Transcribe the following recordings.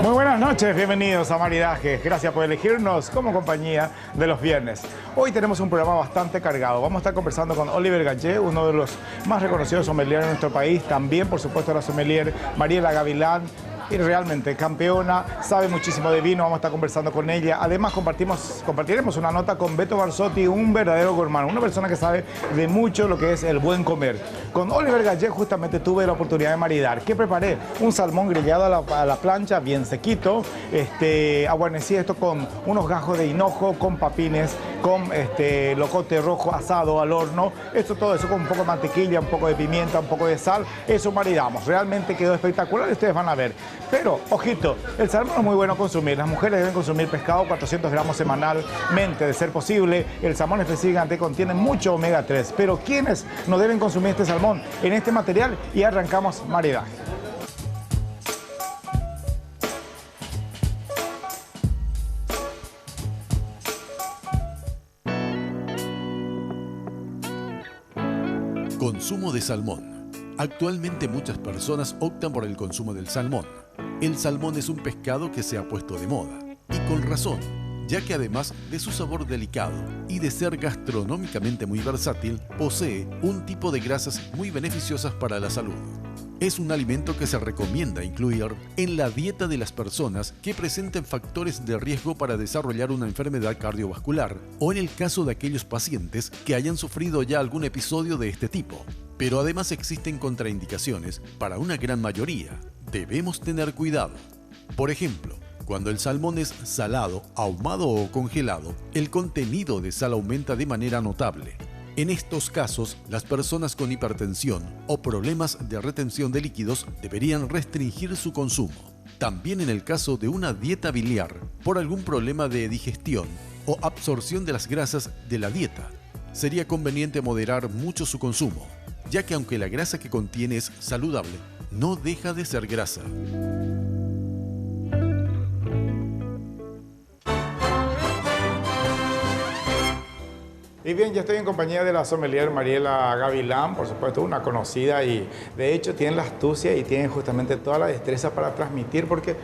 Muy buenas noches, bienvenidos a Maridaje. Gracias por elegirnos como compañía de los viernes. Hoy tenemos un programa bastante cargado. Vamos a estar conversando con Oliver Gallé, uno de los más reconocidos sommeliers de nuestro país. También, por supuesto, la sommelier Mariela Gavilán. Y realmente campeona, sabe muchísimo de vino, vamos a estar conversando con ella. Además compartiremos una nota con Beto Barzotti, un verdadero gourmand, una persona que sabe de mucho lo que es el buen comer. Con Oliver Gallé justamente tuve la oportunidad de maridar. ¿Qué preparé? Un salmón grillado a la plancha, bien sequito. Aguarnecí esto con unos gajos de hinojo, con papines, con locote rojo asado al horno. Todo eso con un poco de mantequilla, un poco de pimienta, un poco de sal. Eso maridamos. Realmente quedó espectacular y ustedes van a ver. Pero, ojito, el salmón es muy bueno consumir. Las mujeres deben consumir pescado 400 gramos semanalmente, de ser posible. El salmón específicamente contiene mucho omega 3. Pero, ¿quiénes no deben consumir este salmón en este material? Y arrancamos maridaje. Consumo de salmón. Actualmente muchas personas optan por el consumo del salmón. El salmón es un pescado que se ha puesto de moda, y con razón, ya que además de su sabor delicado y de ser gastronómicamente muy versátil, posee un tipo de grasas muy beneficiosas para la salud. Es un alimento que se recomienda incluir en la dieta de las personas que presenten factores de riesgo para desarrollar una enfermedad cardiovascular o en el caso de aquellos pacientes que hayan sufrido ya algún episodio de este tipo. Pero además existen contraindicaciones para una gran mayoría. Debemos tener cuidado. Por ejemplo, cuando el salmón es salado, ahumado o congelado, el contenido de sal aumenta de manera notable. En estos casos, las personas con hipertensión o problemas de retención de líquidos deberían restringir su consumo. También en el caso de una dieta biliar, por algún problema de digestión o absorción de las grasas de la dieta, sería conveniente moderar mucho su consumo, ya que aunque la grasa que contiene es saludable, no deja de ser grasa. Y bien, ya estoy en compañía de la sommelier Mariela Gavilán, por supuesto, una conocida y de hecho tiene la astucia y tiene justamente toda la destreza para transmitir, porque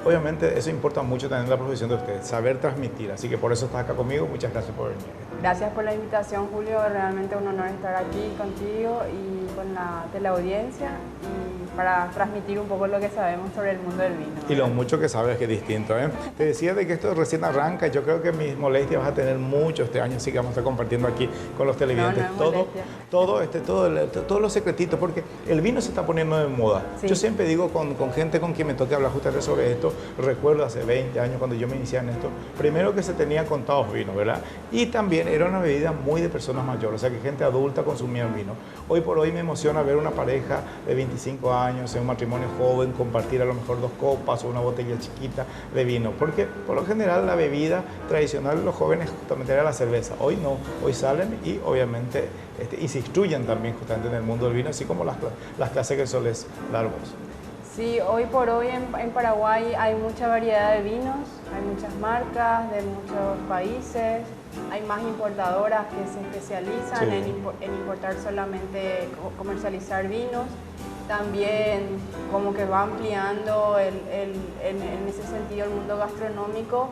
obviamente eso importa mucho también en la profesión de usted, saber transmitir. Así que por eso estás acá conmigo. Muchas gracias por venir. Gracias por la invitación, Julio. Realmente un honor estar aquí contigo y con la teleaudiencia y para transmitir un poco lo que sabemos sobre el mundo del vino. Y lo mucho que sabes que es distinto, ¿eh? Te decía de que esto recién arranca. Yo creo que mis molestias vas a tener mucho este año, así que vamos a estar compartiendo aquí con los televidentes todos los secretitos, porque el vino se está poniendo de moda. Sí. Yo siempre digo con gente con quien me toque hablar justamente sobre esto, recuerdo hace 20 años cuando yo me inicié en esto, primero que se tenía contados vinos, ¿verdad? Y también era una bebida muy de personas mayores, o sea que gente adulta consumía vino. Hoy por hoy me emociona ver una pareja de 25 años, en un matrimonio joven, compartir a lo mejor 2 copas o una botella chiquita de vino, porque por lo general la bebida tradicional de los jóvenes justamente era la cerveza. Hoy no, hoy salen y obviamente y se instruyen también justamente en el mundo del vino, así como las clases que sueles dar vos. Sí, hoy por hoy en Paraguay hay mucha variedad de vinos, hay muchas marcas de muchos países, hay más importadoras que se especializan en importar solamente, comercializar vinos. También como que va ampliando en ese sentido el mundo gastronómico.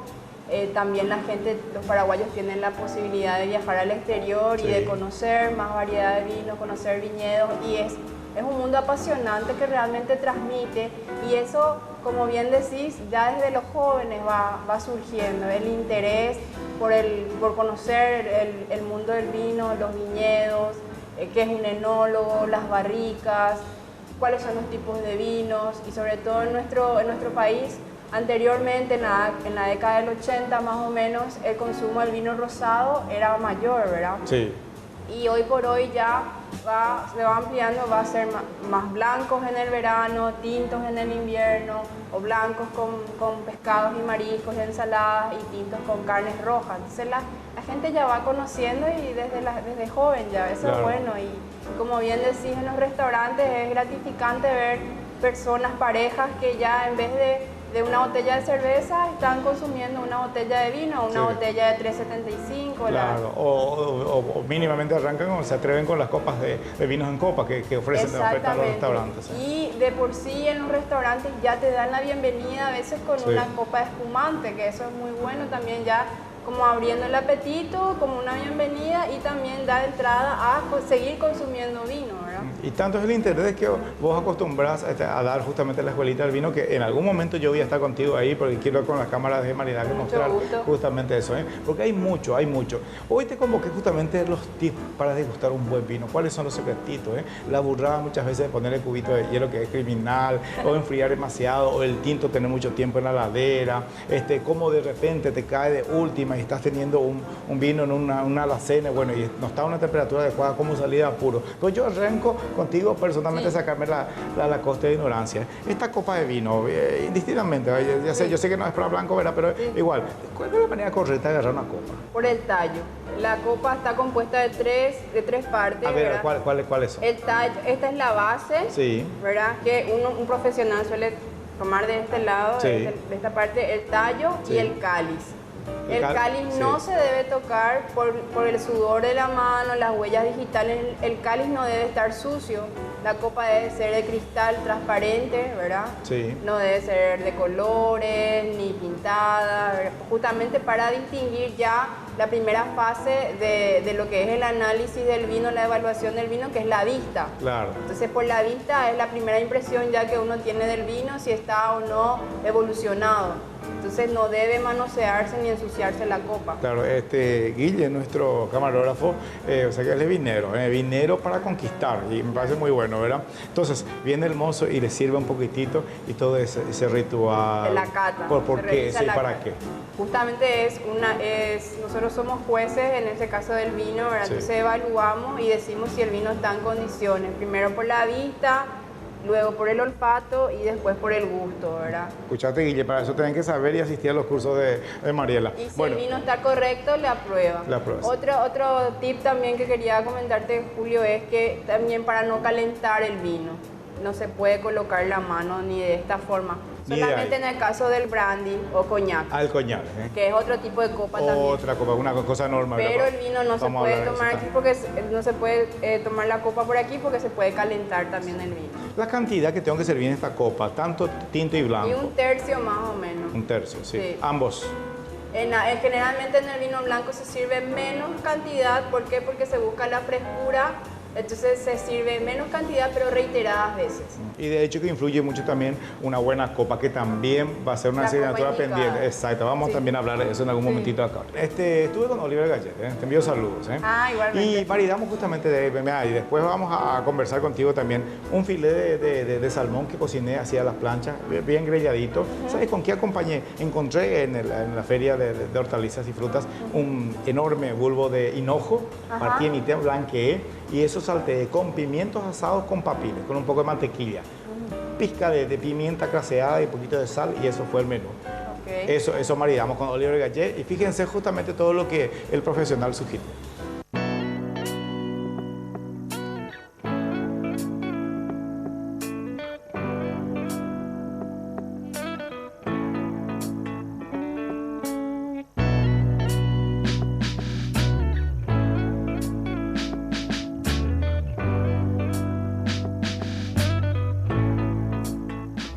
También los paraguayos tienen la posibilidad de viajar al exterior y de conocer más variedad de vinos, conocer viñedos, y es un mundo apasionante que realmente transmite, y eso, como bien decís, ya desde los jóvenes va surgiendo el interés por conocer el mundo del vino, los viñedos, qué es un enólogo, las barricas, cuáles son los tipos de vinos, y sobre todo en nuestro país. Anteriormente, en la década del 80 más o menos, el consumo del vino rosado era mayor, ¿verdad? Sí. Y hoy por hoy ya se va ampliando, va a ser más blancos en el verano, tintos en el invierno, o blancos con pescados y mariscos, ensaladas, y tintos con carnes rojas. Entonces la gente ya va conociendo, y desde joven ya, eso es bueno. Y como bien decís, en los restaurantes es gratificante ver personas, parejas, que ya en vez de una botella de cerveza están consumiendo una botella de vino, una Sí. botella de 375. Claro, o mínimamente arrancan o se atreven con las copas de vinos en copa que ofrecen de oferta a los restaurantes. ¿Eh? Y de por sí en los restaurantes ya te dan la bienvenida a veces con Sí. una copa de espumante, que eso es muy bueno también, ya como abriendo el apetito, como una bienvenida, y también da entrada a seguir consumiendo vino, ¿verdad? Y tanto es el interés que vos acostumbras a dar justamente la escuelita del vino, que en algún momento yo voy a estar contigo ahí porque quiero con las cámaras de maridaje Mucho mostrar gusto. justamente eso, ¿eh? Porque hay mucho, hay mucho. Hoy te convoqué justamente los tips para degustar un buen vino. ¿Cuáles son los secretitos? La burrada muchas veces de ponerle cubito de hielo, que es criminal, o enfriar demasiado, o el tinto tener mucho tiempo en la ladera, cómo de repente te cae de última y estás teniendo un vino en una alacena, bueno, y no está a una temperatura adecuada, cómo salir de apuro. Pues yo arranco contigo personalmente Sí. sacarme la costa de ignorancia. Esta copa de vino, indistintamente, yo sé que no es para blanco, ¿verdad? Pero igual, ¿cuál es la manera correcta de agarrar una copa? Por el tallo. La copa está compuesta de tres partes, A ver, ¿verdad? ¿cuáles son? El tallo, esta es la base, Sí. ¿verdad? Que un profesional suele tomar de este lado, Sí. de esta parte, el tallo Sí. y el cáliz. El El cáliz no sí. se debe tocar por el sudor de la mano, las huellas digitales. El cáliz no debe estar sucio. La copa debe ser de cristal transparente, ¿verdad? Sí. No debe ser de colores ni pintada, ¿verdad? Justamente para distinguir ya la primera fase de lo que es el análisis del vino, la evaluación del vino, que es la vista. Claro. Entonces, por la vista es la primera impresión ya que uno tiene del vino, si está o no evolucionado. Entonces, no debe manosearse ni ensuciarse la copa. Claro, Guille, nuestro camarógrafo, o sea que él es vinero para conquistar, y me parece muy bueno, ¿verdad? Entonces, viene el mozo y le sirve un poquitito y todo ese ritual. En la cata. ¿Por se qué? revisa Sí, la ¿para cata. qué? Justamente nosotros somos jueces, en este caso del vino, ¿verdad? Sí. Entonces evaluamos y decimos si el vino está en condiciones. Primero por la vista, luego por el olfato y después por el gusto, ¿verdad? Escuchate, Guille, para eso tienen que saber y asistir a los cursos de Mariela. Y si Bueno, el vino está correcto, le aprueba. Le apruebas. Otro tip también que quería comentarte, Julio, es que también para no calentar el vino, no se puede colocar la mano ni de esta forma. Ni de Solamente ahí. en el caso del brandy o coñac, al coñac, ¿eh? que es otro tipo de copa también. Otra copa, una cosa normal. Pero el vino no se Vamos a puede hablar de tomar eso aquí también. porque no se puede tomar la copa por aquí porque se puede calentar también el vino. La cantidad que tengo que servir en esta copa, tanto tinto y blanco. Y un tercio más o menos. Un tercio, sí. Sí. Ambos. Generalmente en el vino blanco se sirve menos cantidad. ¿Por qué? Porque se busca la frescura. Entonces se sirve menos cantidad pero reiteradas veces. Y de hecho que influye mucho también una buena copa, que también va a ser una La asignatura copa indicada. pendiente. Exacto, vamos Sí. también a hablar de eso en algún Sí. momentito acá. Estuve con Oliver Gallet, te envío saludos. Ah, igualmente. Y maridamos justamente y después vamos a conversar contigo también un filé de salmón que cociné así a las planchas, bien grelladito. ¿Sabes con qué acompañé? Encontré en la feria de hortalizas y frutas un enorme bulbo de hinojo, Ajá. partí en mitad, blanqueé, y eso salteé con pimientos asados con papiles, con un poco de mantequilla, pizca de pimienta craseada y un poquito de sal, y eso fue el menú. Ok. Eso maridamos con Oliver Gallet, y fíjense justamente todo lo que el profesional sugiere.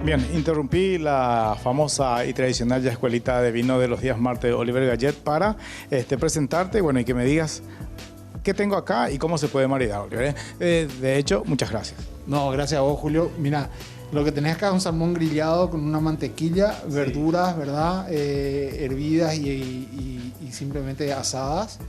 Bien, interrumpí la famosa y tradicional ya escuelita de vino de los días martes de Oliver Gallet para presentarte, bueno, y que me digas qué tengo acá y cómo se puede maridar, Oliver. De hecho, muchas gracias. No, gracias a vos, Julio. Mira, lo que tenés acá es un salmón grillado con una mantequilla, verduras, ¿verdad? Hervidas y simplemente asadas,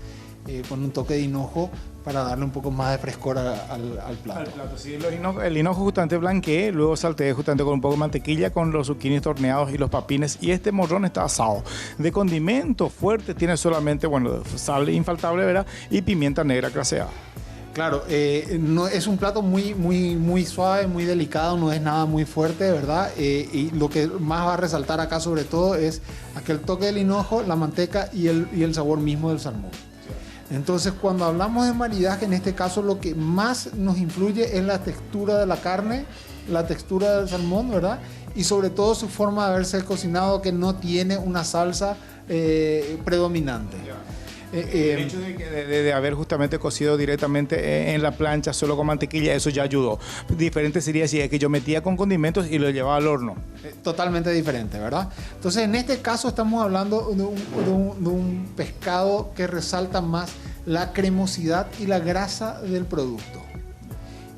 con un toque de hinojo para darle un poco más de frescor al plato. Sí, el hinojo justamente blanqueé, luego salteé justamente con un poco de mantequilla con los zucchinis torneados y los papines, y este morrón está asado. De condimento fuerte tiene solamente, bueno, sal infaltable, ¿verdad? Y pimienta negra craseada. Claro, no, es un plato muy suave, muy delicado, no es nada muy fuerte, ¿verdad? Y lo que más va a resaltar acá sobre todo es aquel toque del hinojo, la manteca y el sabor mismo del salmón. Entonces, cuando hablamos de maridaje, en este caso lo que más nos influye es la textura de la carne, la textura del salmón, ¿verdad? y sobre todo su forma de haberse cocinado, que no tiene una salsa predominante. El hecho de haber justamente cocido directamente en la plancha solo con mantequilla, eso ya ayudó. Diferente sería si es que yo metía con condimentos y lo llevaba al horno. Totalmente diferente, ¿verdad? Entonces, en este caso estamos hablando de un pescado que resalta más la cremosidad y la grasa del producto.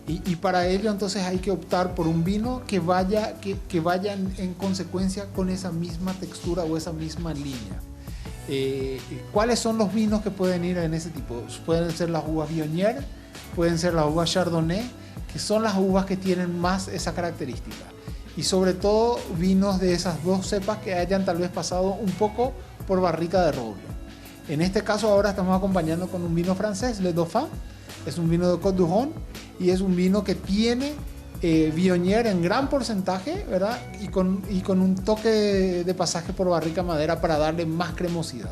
Y para ello entonces hay que optar por un vino que vaya en consecuencia con esa misma textura o esa misma línea. ¿Cuáles son los vinos que pueden ir en ese tipo? Pueden ser las uvas Viognier, pueden ser las uvas Chardonnay, que son las uvas que tienen más esa característica. Y sobre todo vinos de esas dos cepas que hayan tal vez pasado un poco por barrica de roble. En este caso ahora estamos acompañando con un vino francés, Le Dauphin. Es un vino de Côte du Rhône y es un vino que tiene Viognier en gran porcentaje, ¿verdad? Y con un toque de pasaje por barrica madera para darle más cremosidad.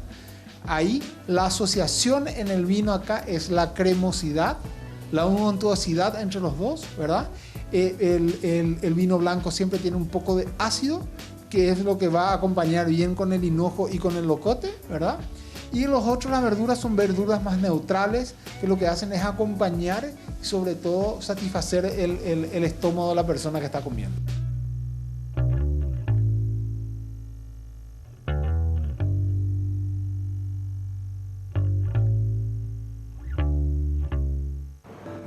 Ahí la asociación en el vino acá es la cremosidad, la untuosidad entre los dos, ¿verdad? El vino blanco siempre tiene un poco de ácido, que es lo que va a acompañar bien con el hinojo y con el locote, ¿verdad? Y los otros, las verduras son verduras más neutrales, que lo que hacen es acompañar y sobre todo satisfacer el estómago de la persona que está comiendo.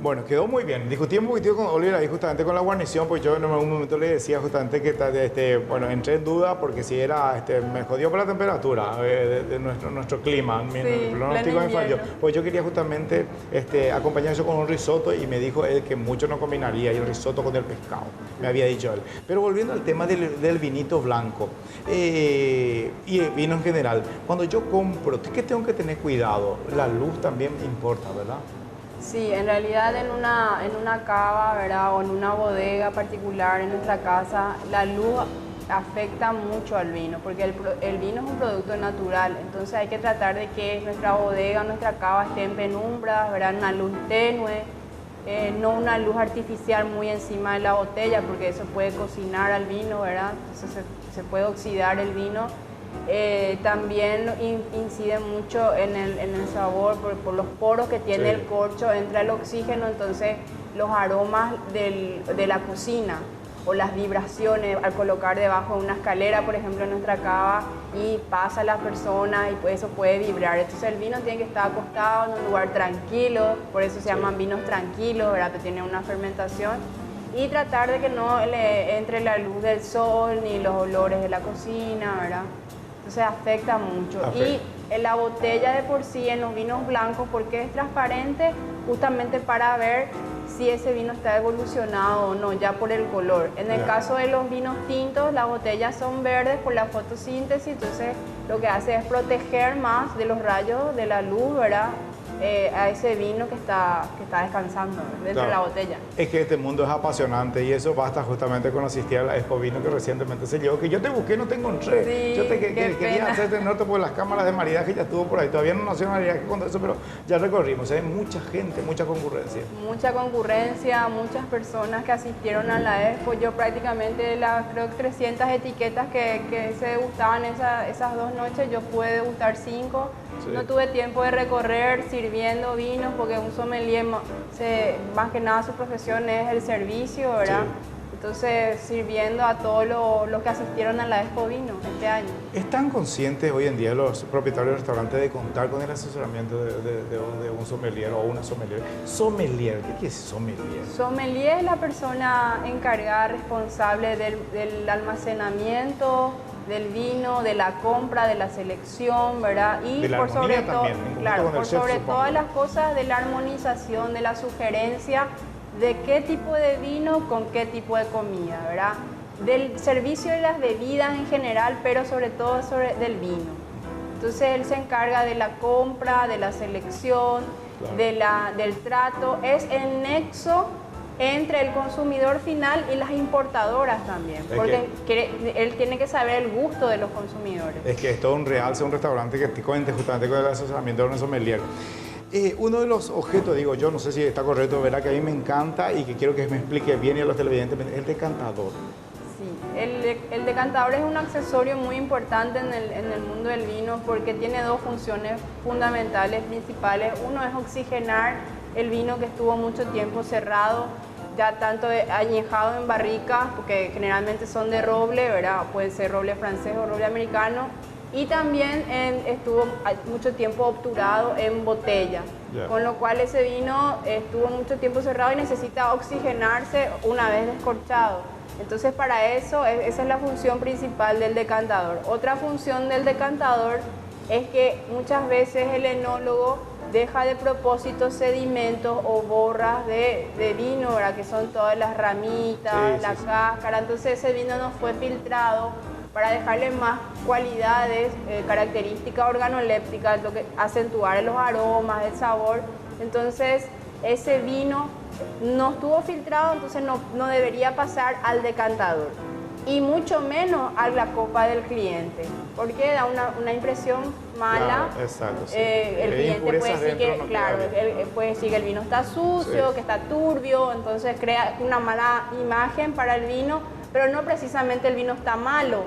Bueno, quedó muy bien. Discutí un poquitito con Oliver ahí justamente con la guarnición, pues yo en algún momento le decía justamente que bueno, entré en duda porque si era, me jodió por la temperatura de nuestro clima, mi pronóstico me falló. Pues yo quería justamente acompañar eso con un risotto y me dijo él que mucho no combinaría y el risotto con el pescado, me había dicho él. Pero volviendo al tema del vinito blanco y el vino en general, cuando yo compro, ¿qué tengo que tener cuidado? La luz también importa, ¿verdad? Sí, en realidad en una cava, ¿verdad? O en una bodega particular en nuestra casa, la luz afecta mucho al vino, porque el vino es un producto natural, entonces hay que tratar de que nuestra bodega, nuestra cava esté en penumbra, ¿verdad? Una luz tenue, no una luz artificial muy encima de la botella, porque eso puede cocinar al vino, ¿verdad? Entonces se puede oxidar el vino. También incide mucho en el sabor por los poros que tiene el corcho, entra el oxígeno, entonces los aromas de la cocina o las vibraciones al colocar debajo de una escalera, por ejemplo, en nuestra cava, y pasa a las personas y pues eso puede vibrar. Entonces el vino tiene que estar acostado en un lugar tranquilo, por eso se llaman vinos tranquilos, ¿verdad? Que tienen una fermentación. Y tratar de que no le entre la luz del sol ni los olores de la cocina, ¿verdad? Entonces afecta mucho. Y en la botella de por sí, en los vinos blancos, porque es transparente, justamente para ver si ese vino está evolucionado o no, ya por el color. En el caso de los vinos tintos, las botellas son verdes por la fotosíntesis, entonces lo que hace es proteger más de los rayos de la luz, ¿verdad? A ese vino que está descansando dentro de la botella. Es que este mundo es apasionante y eso basta justamente con asistir a la Expo Vino que recientemente se llevó, que yo te busqué, no te encontré. Sí, yo quería hacerte norte por las cámaras de maridaje, ya estuvo por ahí. Todavía no nació maridaje con eso, pero ya recorrimos. Hay mucha gente, mucha concurrencia. Mucha concurrencia, muchas personas que asistieron a la Expo. Yo prácticamente creo que 300 etiquetas que se degustaban esas 2 noches, yo pude degustar 5. Sí. No tuve tiempo de recorrer sirviendo vinos porque un sommelier, más que nada su profesión es el servicio, ¿verdad? Sí. Entonces sirviendo a todos los que asistieron a la Expo Vino este año. ¿Están conscientes hoy en día los propietarios de restaurantes de contar con el asesoramiento de un sommelier o una sommelier? Sommelier, ¿qué quiere decir sommelier? Sommelier es la persona encargada, responsable del almacenamiento del vino, de la compra, de la selección, ¿verdad? Y por sobre todo, claro, por sobre todas las cosas, de la armonización, de la sugerencia de qué tipo de vino con qué tipo de comida, ¿verdad? Del servicio de las bebidas en general, pero sobre todo del vino. Entonces él se encarga de la compra, de la selección, del trato, es el nexo entre el consumidor final y las importadoras también, porque él tiene que saber el gusto de los consumidores. Es que es todo un realce, un restaurante que te cuente justamente con el asesoramiento de un sommelier. Uno de los objetos, digo yo, no sé si está correcto, verá que a mí me encanta y que quiero que me explique bien y a los televidentes, es el decantador. Sí, el decantador es un accesorio muy importante en el mundo del vino porque tiene dos funciones fundamentales, principales. Uno es oxigenar el vino que estuvo mucho tiempo cerrado, ya tanto añejado en barricas, porque generalmente son de roble, ¿verdad? Puede ser roble francés o roble americano. Y también estuvo mucho tiempo obturado en botella, con lo cual ese vino estuvo mucho tiempo cerrado y necesita oxigenarse una vez descorchado. Entonces para eso, esa es la función principal del decantador. Otra función del decantador es que muchas veces el enólogo deja de propósito sedimentos o borras de vino, ¿verdad? Que son todas las ramitas, la cáscara. Entonces ese vino no fue filtrado para dejarle más cualidades, características organolépticas, lo que acentuar los aromas, el sabor. Entonces ese vino no estuvo filtrado, entonces no debería pasar al decantador y mucho menos a la copa del cliente, porque da una impresión mala. Claro, exacto, sí. El cliente puede decir que, no claro, puede decir que el vino está sucio, que está turbio, entonces crea una mala imagen para el vino, pero no precisamente el vino está malo,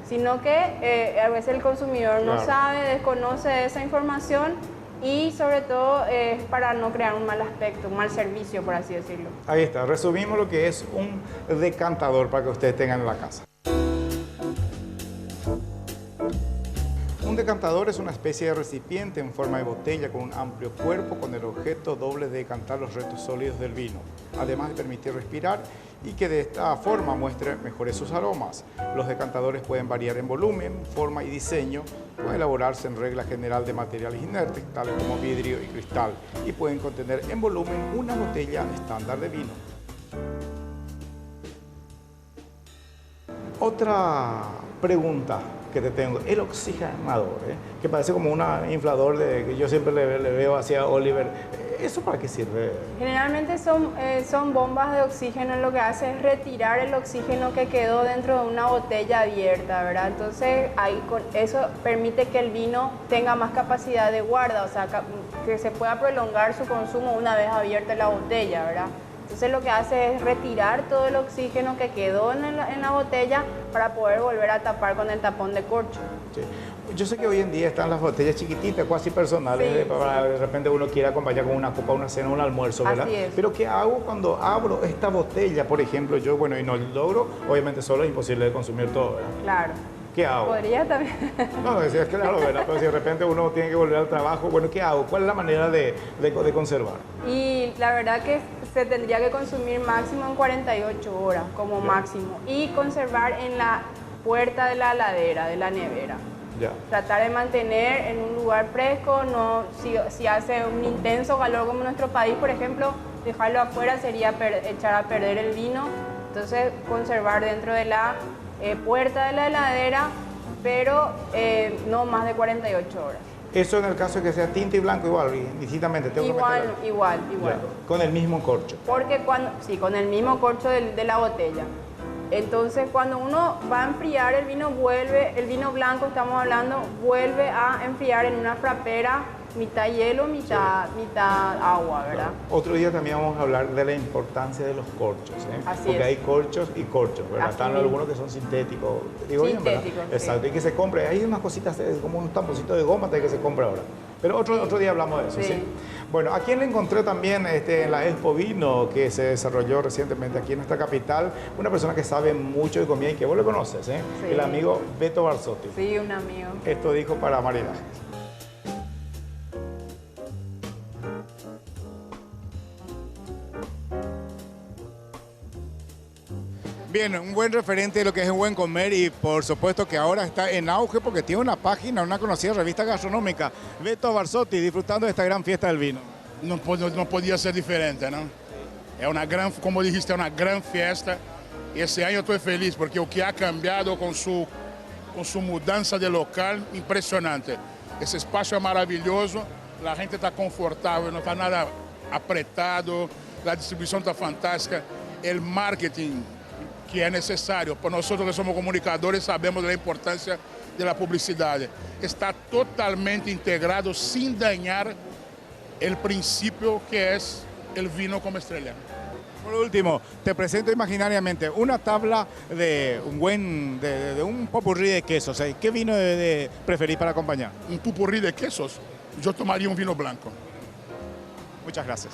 sino que a veces el consumidor no sabe, desconoce esa información y sobre todo es para no crear un mal aspecto, un mal servicio, por así decirlo. Ahí está, resumimos lo que es un decantador para que ustedes tengan en la casa. Un decantador es una especie de recipiente en forma de botella con un amplio cuerpo con el objeto doble de decantar los restos sólidos del vino, además de permitir respirar y que de esta forma muestre mejores sus aromas. Los decantadores pueden variar en volumen, forma y diseño, pueden elaborarse en regla general de materiales inertes, tales como vidrio y cristal, y pueden contener en volumen una botella estándar de vino. Otra pregunta que te tengo, el oxigenador, que parece como un inflador que yo siempre le veo hacia Oliver. ¿Eso para qué sirve? Generalmente son bombas de oxígeno, lo que hace es retirar el oxígeno que quedó dentro de una botella abierta, ¿verdad? Entonces eso permite que el vino tenga más capacidad de guarda, o sea, que se pueda prolongar su consumo una vez abierta la botella, ¿verdad? Entonces lo que hace es retirar todo el oxígeno que quedó en la botella para poder volver a tapar con el tapón de corcho. Sí. Yo sé que hoy en día están las botellas chiquititas, casi personales, para de repente uno quiere acompañar con una copa, una cena, un almuerzo, ¿verdad? Así es. Pero ¿qué hago cuando abro esta botella, por ejemplo? Yo, bueno, y no logro, obviamente solo es imposible de consumir todo, ¿verdad? Claro. ¿Qué hago? Podría también. No, es claro, ¿verdad? Pero si de repente uno tiene que volver al trabajo, bueno, ¿qué hago? ¿Cuál es la manera de conservar? Y la verdad que se tendría que consumir máximo en 48 horas, como máximo. Y conservar en la puerta de la heladera, de la nevera. Ya. Tratar de mantener en un lugar fresco, no, si hace un intenso calor como en nuestro país, por ejemplo, dejarlo afuera sería echar a perder el vino. Entonces, conservar dentro de la puerta de la heladera, pero no más de 48 horas. Eso en el caso de que sea tinta y blanco igual, indistintamente. Igual. Ya. Con el mismo corcho. Porque con el mismo corcho de la botella. Entonces, cuando uno va a enfriar el vino blanco, estamos hablando, vuelve a enfriar en una frapera, mitad hielo, mitad agua, ¿verdad? Otro día también vamos a hablar de la importancia de los corchos, porque hay corchos y corchos, ¿verdad? Están algunos que son sintéticos, digo bien, ¿verdad? Exacto, y que se compre, hay unas cositas como un tamponcito de goma que se compra ahora. Pero otro día hablamos de eso, ¿sí? Bueno, ¿a quién le encontré también en la Expo Vino que se desarrolló recientemente aquí en nuestra capital? Una persona que sabe mucho de comida y que vos lo conoces, ¿eh? Sí. El amigo Beto Barsotti. Sí, un amigo. Esto dijo para maridajes. Bien, un buen referente de lo que es un buen comer y por supuesto que ahora está en auge porque tiene una página, una conocida revista gastronómica. Beto Barsotti, disfrutando de esta gran fiesta del vino. No podía ser diferente, ¿no? Es una gran, como dijiste, una gran fiesta. Y ese año estoy feliz porque lo que ha cambiado con su mudanza de local, impresionante. Ese espacio es maravilloso, la gente está confortable, no está nada apretado, la distribución está fantástica, el marketing que é necessário. Para nós que somos comunicadores, sabemos da importância da publicidade. Está totalmente integrado sem dañar o princípio que é o vino como estrela. Por último, te presento imaginariamente una tabla de un popurrí de quesos. ¿Qué vino preferís para acompañar? Un pupurrí de quesos. Yo tomaría un vino blanco. Muchas gracias.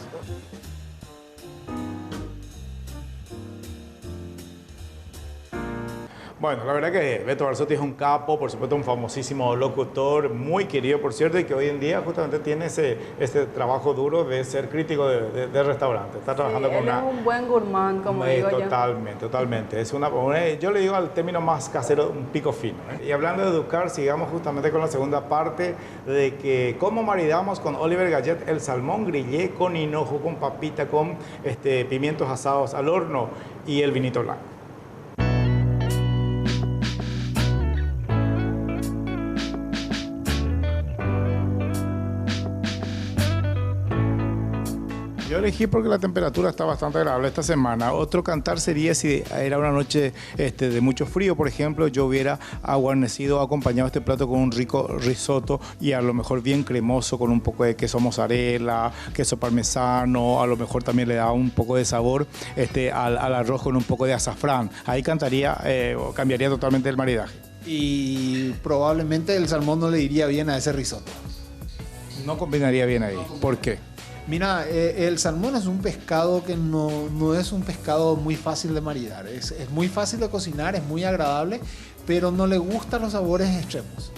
Bueno, la verdad que Beto Barzotti es un capo, por supuesto un famosísimo locutor, muy querido por cierto, y que hoy en día justamente tiene ese trabajo duro de ser crítico de restaurante. Está trabajando con él es un buen gourmand, como digo yo. Totalmente. Es yo le digo al término más casero, un pico fino. Y hablando de educar, sigamos justamente con la segunda parte de que cómo maridamos con Oliver Gallet el salmón grillé con hinojo, con papita, con pimientos asados al horno y el vinito blanco. Yo elegí porque la temperatura está bastante agradable esta semana. Otro cantar sería si era una noche de mucho frío, por ejemplo, yo hubiera aguarnecido, acompañado este plato con un rico risotto y a lo mejor bien cremoso con un poco de queso mozzarella, queso parmesano, a lo mejor también le da un poco de sabor al arroz con un poco de azafrán. Ahí cambiaría totalmente el maridaje. Y probablemente el salmón no le iría bien a ese risotto. No combinaría bien ahí. ¿Por qué? Mira, el salmón es un pescado que no es un pescado muy fácil de maridar. Es muy fácil de cocinar, es muy agradable, pero no le gustan los sabores extremos.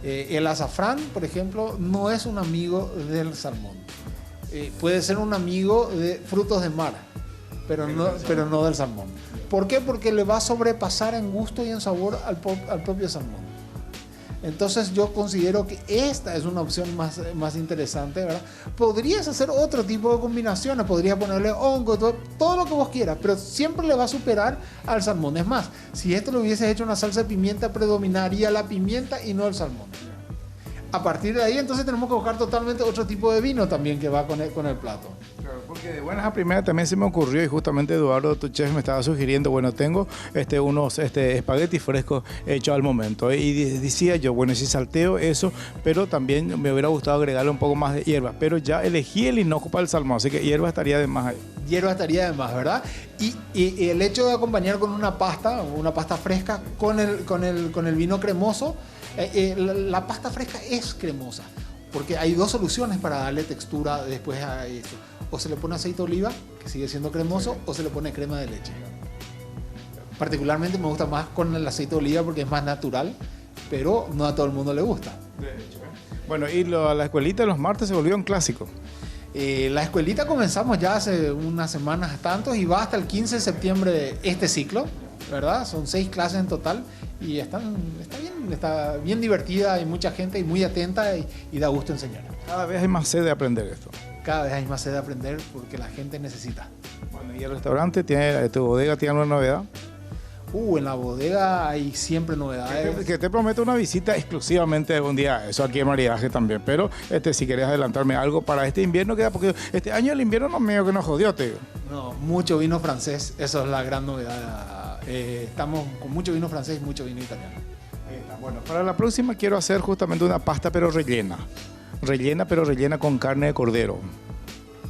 El azafrán, por ejemplo, no es un amigo del salmón. Puede ser un amigo de frutos de mar, pero no del salmón. ¿Por qué? Porque le va a sobrepasar en gusto y en sabor al propio salmón. Entonces yo considero que esta es una opción más interesante, ¿verdad? Podrías hacer otro tipo de combinaciones, podrías ponerle hongo, todo lo que vos quieras, pero siempre le va a superar al salmón. Es más, si esto lo hubieses hecho una salsa de pimienta, predominaría la pimienta y no el salmón. A partir de ahí, entonces tenemos que buscar totalmente otro tipo de vino también que va con el plato. Claro, porque de buenas a primeras también se me ocurrió, y justamente Eduardo, tu chef, me estaba sugiriendo, bueno, tengo unos espaguetis frescos hechos al momento. Y decía yo, bueno, si salteo eso, pero también me hubiera gustado agregarle un poco más de hierba. Pero ya elegí el hinojo para el salmón, así que hierba estaría de más ahí. Hierba estaría de más, ¿verdad? Y el hecho de acompañar con una pasta fresca con el vino cremoso, la pasta fresca es cremosa, porque hay dos soluciones para darle textura después a esto. O se le pone aceite de oliva, que sigue siendo cremoso, o se le pone crema de leche. Particularmente me gusta más con el aceite de oliva porque es más natural, pero no a todo el mundo le gusta. Bueno, y la escuelita de los martes se volvió un clásico. La escuelita comenzamos ya hace unas semanas tantos y va hasta el 15 de septiembre de este ciclo, ¿verdad? Son 6 clases en total y está bien divertida, hay mucha gente y muy atenta y da gusto enseñar. Cada vez hay más sed de aprender esto. Cada vez hay más sed de aprender porque la gente necesita. Bueno, ¿y el restaurante, tu bodega, tiene alguna novedad? En la bodega hay siempre novedades. Que te prometo una visita exclusivamente un día, eso aquí en maridaje también, pero si querés adelantarme algo para este invierno, porque este año el invierno no medio que nos jodió, te digo. No, mucho vino francés, eso es la gran novedad. Estamos con mucho vino francés y mucho vino italiano. Bueno, para la próxima quiero hacer justamente una pasta pero rellena con carne de cordero.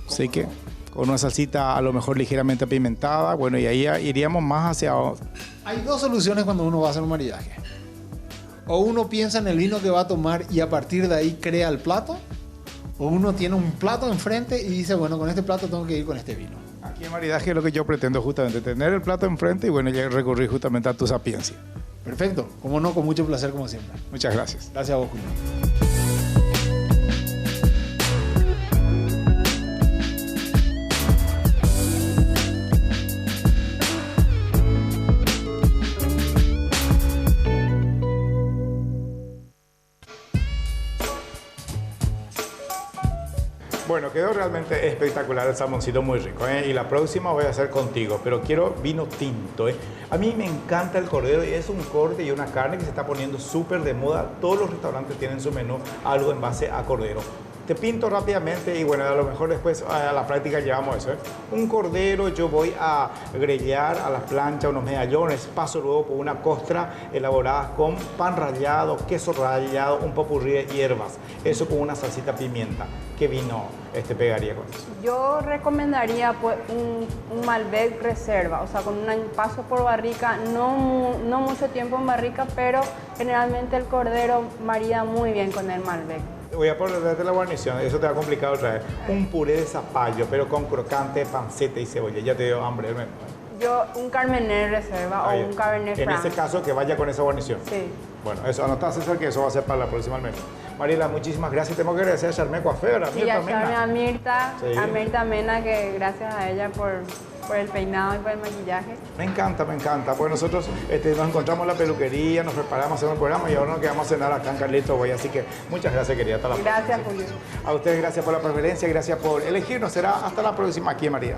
Así que con una salsita a lo mejor ligeramente apimentada, bueno, y ahí iríamos más hacia... Hay dos soluciones cuando uno va a hacer un maridaje. O uno piensa en el vino que va a tomar y a partir de ahí crea el plato, o uno tiene un plato enfrente y dice, bueno, con este plato tengo que ir con este vino. Aquí en maridaje es lo que yo pretendo justamente, tener el plato enfrente y bueno, ya recurrir justamente a tu sapiencia. Perfecto, como no, con mucho placer como siempre. Muchas gracias. Gracias a vos, Julio. Bueno, quedó realmente espectacular el salmoncito, muy rico, ¿eh? Y la próxima voy a hacer contigo, pero quiero vino tinto, ¿eh? A mí me encanta el cordero y es un corte y una carne que se está poniendo súper de moda. Todos los restaurantes tienen en su menú algo en base a cordero. Te pinto rápidamente y bueno, a lo mejor después a la práctica llevamos eso. Un cordero yo voy a grellar a la plancha unos medallones, paso luego por una costra elaborada con pan rallado, queso rallado, un popurrí de hierbas. Eso con una salsita pimienta. ¿Qué vino pegaría con eso? Yo recomendaría pues, un Malbec reserva, o sea, con un paso por barrica, no mucho tiempo en barrica, pero generalmente el cordero marida muy bien con el Malbec. Voy a ponerte la guarnición, eso te va a complicar otra vez. Un puré de zapallo, pero con crocante, panceta y cebolla. Ya te dio hambre, ¿no? Yo un Cabernet reserva o un Cabernet Franc. En ese caso, que vaya con esa guarnición. Sí. Bueno, eso anotá, César, que eso va a ser para la próxima al menos. Mariela, muchísimas gracias. Tengo que agradecer a Charmé Coafera, Sí, a Mirta Mena, que gracias a ella por el peinado y por el maquillaje. Me encanta. Pues nosotros nos encontramos en la peluquería, nos preparamos a hacer un programa y ahora nos quedamos a cenar acá en Carlitos Boy. Así que muchas gracias, querida. Hasta la próxima. Gracias, Julio. A ustedes, gracias por la preferencia, gracias por elegirnos. Será hasta la próxima aquí en María.